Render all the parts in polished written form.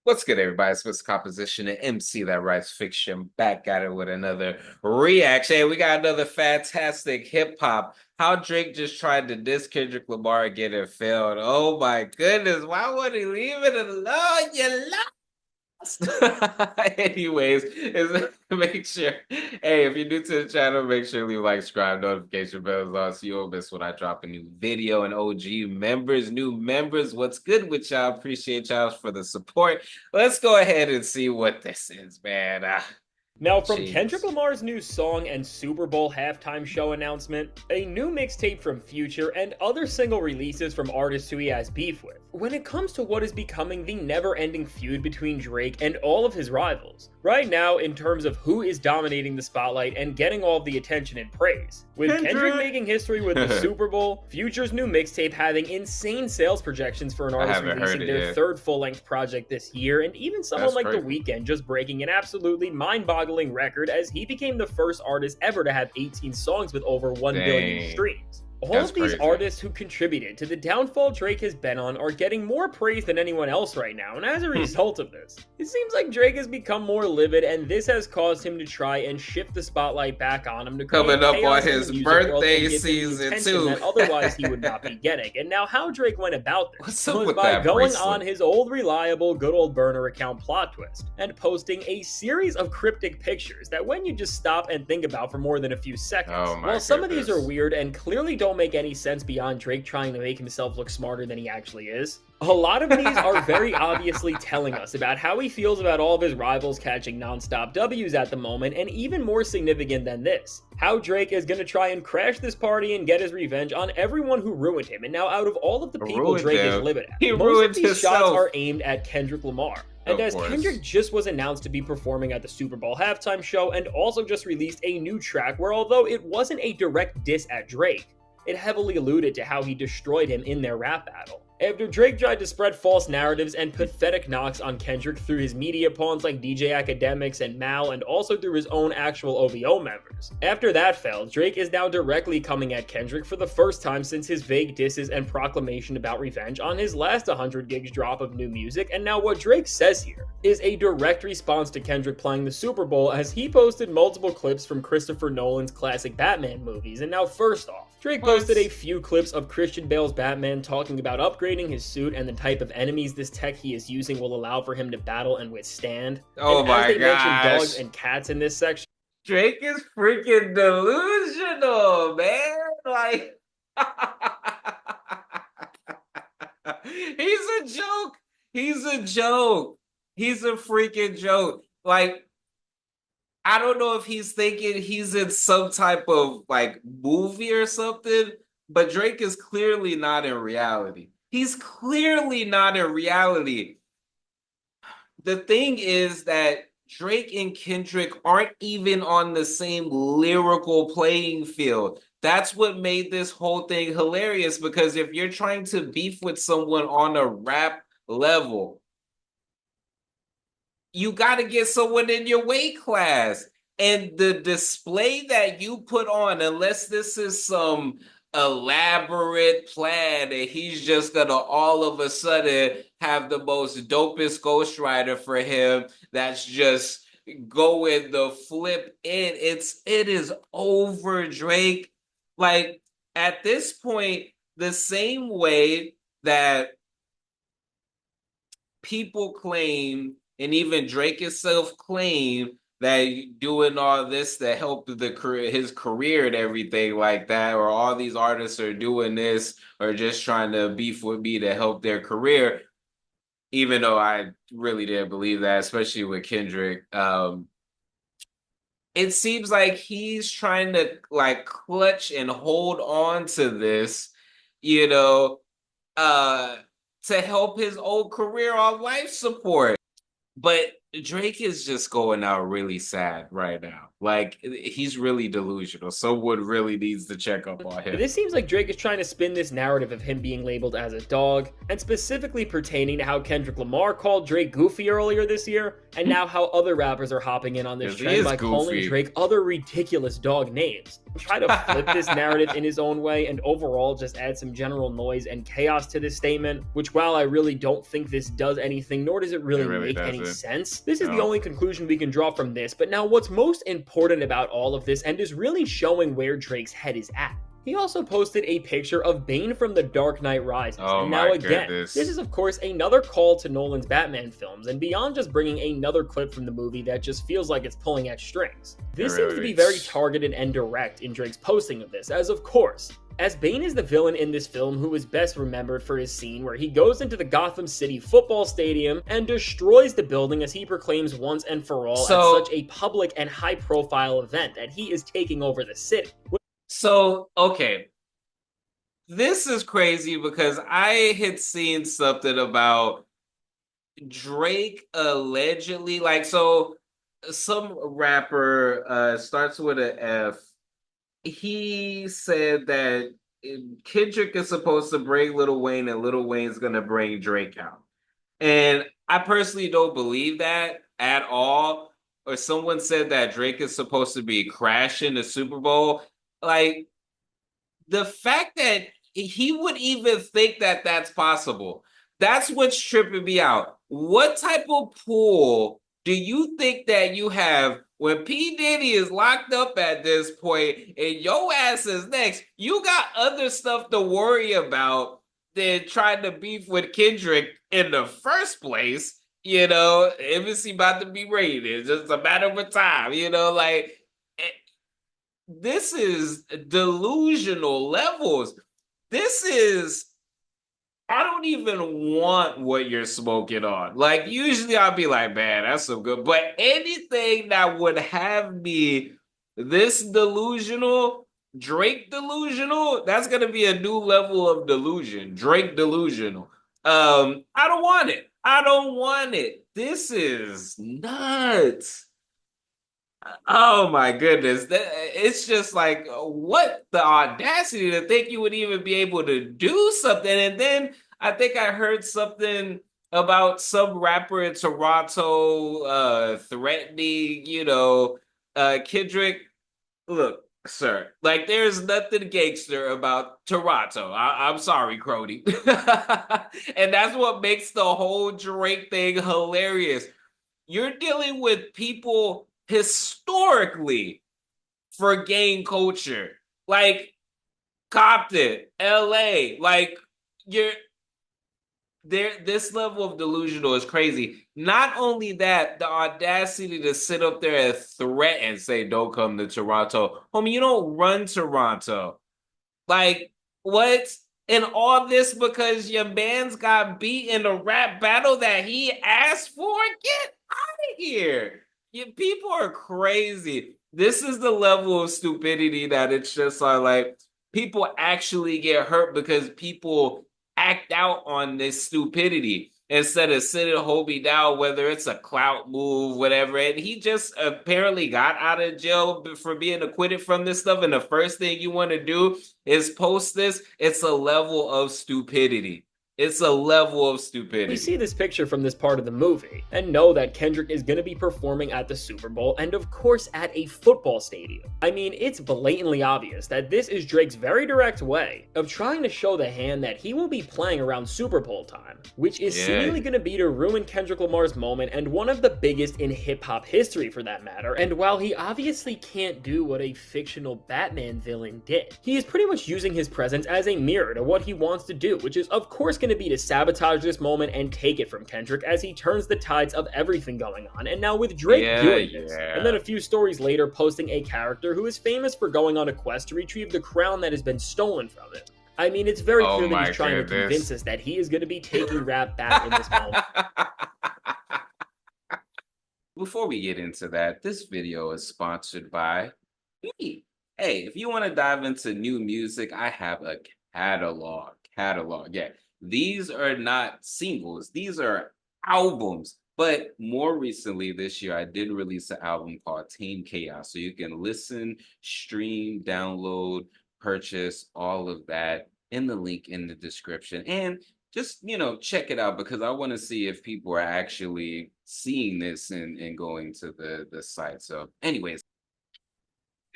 What's good, everybody? It's Mr. Composition and MC That Writes Fiction back at it with another reaction. Hey, we got another fantastic hip hop. How Drake just tried to diss Kendrick Lamar again and failed. Oh my goodness, why would he leave it alone? You Anyways, make sure. Hey, if you're new to the channel, make sure you leave a like, subscribe, notification bells on so you won't miss when I drop a new video. And OG members, new members, what's good with y'all? Appreciate y'all for the support. Let's go ahead and see what this is, man. Now, from Kendrick Jeez. Lamar's new song and Super Bowl halftime show announcement, a new mixtape from Future, and other single releases from artists who he has beef with, when it comes to what is becoming the never-ending feud between Drake and all of his rivals, right now in terms of who is dominating the spotlight and getting all of the attention and praise, with Kendrick making history with the Super Bowl, Future's new mixtape having insane sales projections for an artist releasing their third full-length project this year, and even someone like The Weeknd just breaking an absolutely mind-boggling record as he became the first artist ever to have 18 songs with over 1 billion streams. All of these artists who contributed to the downfall Drake has been on are getting more praise than anyone else right now, and as a result of this, it seems like Drake has become more livid, and this has caused him to try and shift the spotlight back on him to create Coming up on chaos in the his music world birthday and give him the season attention too. that otherwise he would not be getting. And now how Drake went about this What's up was with by that going bracelet? on his old reliable good old burner account Plot Twist and posting a series of cryptic pictures that when you just stop and think about for more than a few seconds. While some of these are weird and clearly don't make any sense beyond Drake trying to make himself look smarter than he actually is, a lot of these are very obviously telling us about how he feels about all of his rivals catching non-stop W's at the moment, and even more significant than this, how Drake is going to try and crash this party and get his revenge on everyone who ruined him. And now out of all of the people Drake is livid at, most of these shots are aimed at Kendrick Lamar. And as Kendrick just was announced to be performing at the Super Bowl halftime show and also just released a new track where, although it wasn't a direct diss at Drake, it heavily alluded to how he destroyed him in their rap battle. After Drake tried to spread false narratives and pathetic knocks on Kendrick through his media pawns like DJ Academics and Mal, and also through his own actual OVO members. After that failed, Drake is now directly coming at Kendrick for the first time since his vague disses and proclamation about revenge on his last 100 gigs drop of new music, and now what Drake says here is a direct response to Kendrick playing the Super Bowl, as he posted multiple clips from Christopher Nolan's classic Batman movies. And now first off, Drake posted a few clips of Christian Bale's Batman talking about upgrading his suit and the type of enemies this tech he is using will allow for him to battle and withstand. Oh my gosh. Mentioned dogs and cats in this section. Drake is freaking delusional, man. Like, he's a joke. He's a joke. He's a freaking joke. Like, I don't know if he's thinking he's in some type of like movie or something, but Drake is clearly not in reality. He's clearly not in reality. The thing is that Drake and Kendrick aren't even on the same lyrical playing field. That's what made this whole thing hilarious, because if you're trying to beef with someone on a rap level, you got to get someone in your weight class. And the display that you put on, unless this is some elaborate plan and he's just going to all of a sudden have the most dopest ghostwriter for him that's just going the flip in, it is over, Drake. Like, at this point, the same way that people claim, and even Drake himself claimed, that doing all this to help his career and everything like that, or all these artists are doing this or just trying to beef with me to help their career, even though I really didn't believe that, especially with Kendrick. It seems like he's trying to like clutch and hold on to this, you know, to help his old career on life support. But Drake is just going out really sad right now. Like, he's really delusional. Someone really needs to check up on him. This seems like Drake is trying to spin this narrative of him being labeled as a dog, and specifically pertaining to how Kendrick Lamar called Drake goofy earlier this year, and now how other rappers are hopping in on this trend by calling Drake other ridiculous dog names. Try to flip this narrative in his own way and overall just add some general noise and chaos to this statement, which while I really don't think this does anything, nor does it really make any sense, this is the only conclusion we can draw from this. But now what's most important about all of this, and is really showing where Drake's head is at. He also posted a picture of Bane from The Dark Knight Rises. And now again, this is of course another call to Nolan's Batman films, and beyond just bringing another clip from the movie that just feels like it's pulling at strings. This seems to be very targeted and direct in Drake's posting of this, as of course, as Bane is the villain in this film who is best remembered for his scene where he goes into the Gotham City football stadium and destroys the building as he proclaims once and for all at such a public and high-profile event that he is taking over the city. So, okay. This is crazy because I had seen something about Drake allegedly, like, so some rapper starts with an F. He said that Kendrick is supposed to bring Lil Wayne and Lil Wayne's gonna bring Drake out. And I personally don't believe that at all. Or someone said that Drake is supposed to be crashing the Super Bowl. Like, the fact that he would even think that that's possible, that's what's tripping me out. What type of pull do you think that you have when P. Diddy is locked up at this point and your ass is next? You got other stuff to worry about than trying to beef with Kendrick in the first place. You know, embassy about to be raided. It's just a matter of time, you know, like, this is delusional levels. This is, I don't even want what you're smoking on. Like, usually I'll be like, man, that's so good. But anything that would have me this delusional, Drake delusional, that's going to be a new level of delusion. Drake delusional. I don't want it. I don't want it. This is nuts. Oh my goodness. It's just like, what the audacity to think you would even be able to do something. And then I think I heard something about some rapper in Toronto threatening, Kendrick. Look, sir, like, there's nothing gangster about Toronto. I'm sorry, Crody. And that's what makes the whole Drake thing hilarious. You're dealing with people historically for gang culture, like Compton, LA, like, you're there. This level of delusional is crazy. Not only that, the audacity to sit up there and threaten, say, don't come to Toronto. Homie, you don't run Toronto. Like, what? And all this because your man's got beat in a rap battle that he asked for? Get out of here. People are crazy. This is the level of stupidity that it's just like people actually get hurt because people act out on this stupidity instead of sitting homie down, whether it's a clout move, whatever. And he just apparently got out of jail for being acquitted from this stuff. And the first thing you want to do is post this. It's a level of stupidity. It's a level of stupidity. We see this picture from this part of the movie, and know that Kendrick is going to be performing at the Super Bowl, and of course at a football stadium. I mean, it's blatantly obvious that this is Drake's very direct way of trying to show the hand that he will be playing around Super Bowl time, which is seemingly going to be to ruin Kendrick Lamar's moment, and one of the biggest in hip-hop history for that matter. And while he obviously can't do what a fictional Batman villain did, he is pretty much using his presence as a mirror to what he wants to do, which is of course going to be to sabotage this moment and take it from Kendrick as he turns the tides of everything going on. And now with Drake doing this, and then a few stories later posting a character who is famous for going on a quest to retrieve the crown that has been stolen from him. I mean, it's very clear that he's trying to convince us that he is going to be taking rap back in this moment. Before we get into that, this video is sponsored by me. Hey, if you want to dive into new music, I have a catalog. Yeah. These are not singles. These are albums. But more recently this year, I did release an album called Tame Chaos. So you can listen, stream, download, purchase, all of that in the link in the description. And just, check it out because I want to see if people are actually seeing this and going to the site. So, anyways,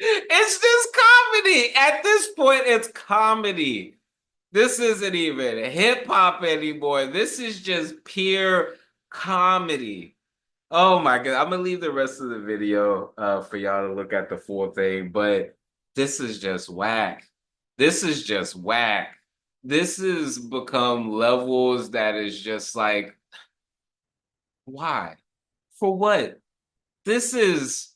it's just comedy. At this point, it's comedy. This isn't even hip hop anymore. This is just pure comedy. Oh my God. I'm gonna leave the rest of the video for y'all to look at the full thing, but this is just whack. This is just whack. This has become levels that is just like, why? For what? This is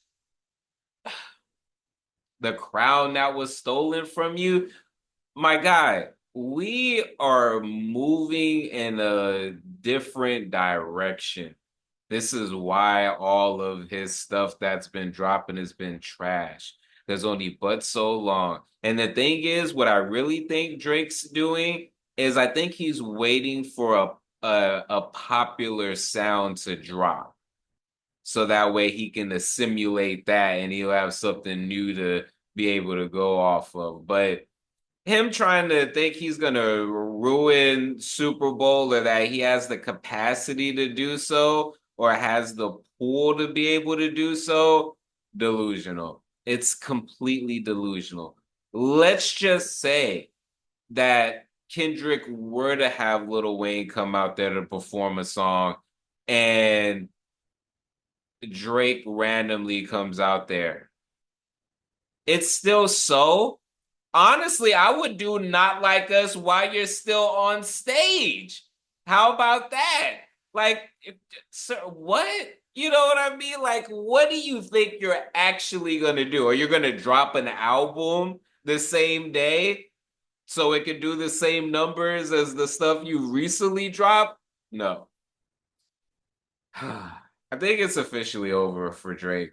the crown that was stolen from you. My guy, we are moving in a different direction. This is why all of his stuff that's been dropping has been trash. There's only but so long. And the thing is, what I really think Drake's doing is I think he's waiting for a popular sound to drop. So that way he can assimilate that and he'll have something new to be able to go off of. But him trying to think he's gonna ruin Super Bowl or that he has the capacity to do so or has the pool to be able to do so, delusional. It's completely delusional. Let's just say that Kendrick were to have Lil Wayne come out there to perform a song and Drake randomly comes out there. It's still so. Honestly, I would do Not Like Us while you're still on stage. How about that? Like, sir, what? You know what I mean? Like, what do you think you're actually going to do? Are you going to drop an album the same day so it can do the same numbers as the stuff you recently dropped? No. I think it's officially over for Drake.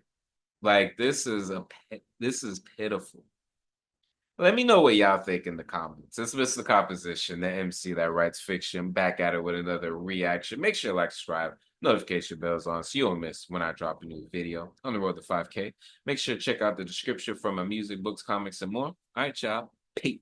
Like, this is pitiful. Let me know what y'all think in the comments. It's Mr. Composition, the MC that writes fiction, back at it with another reaction. Make sure to like, subscribe, notification bells on so you don't miss when I drop a new video on the road to 5K. Make sure to check out the description for my music, books, comics, and more. All right, y'all. Peace.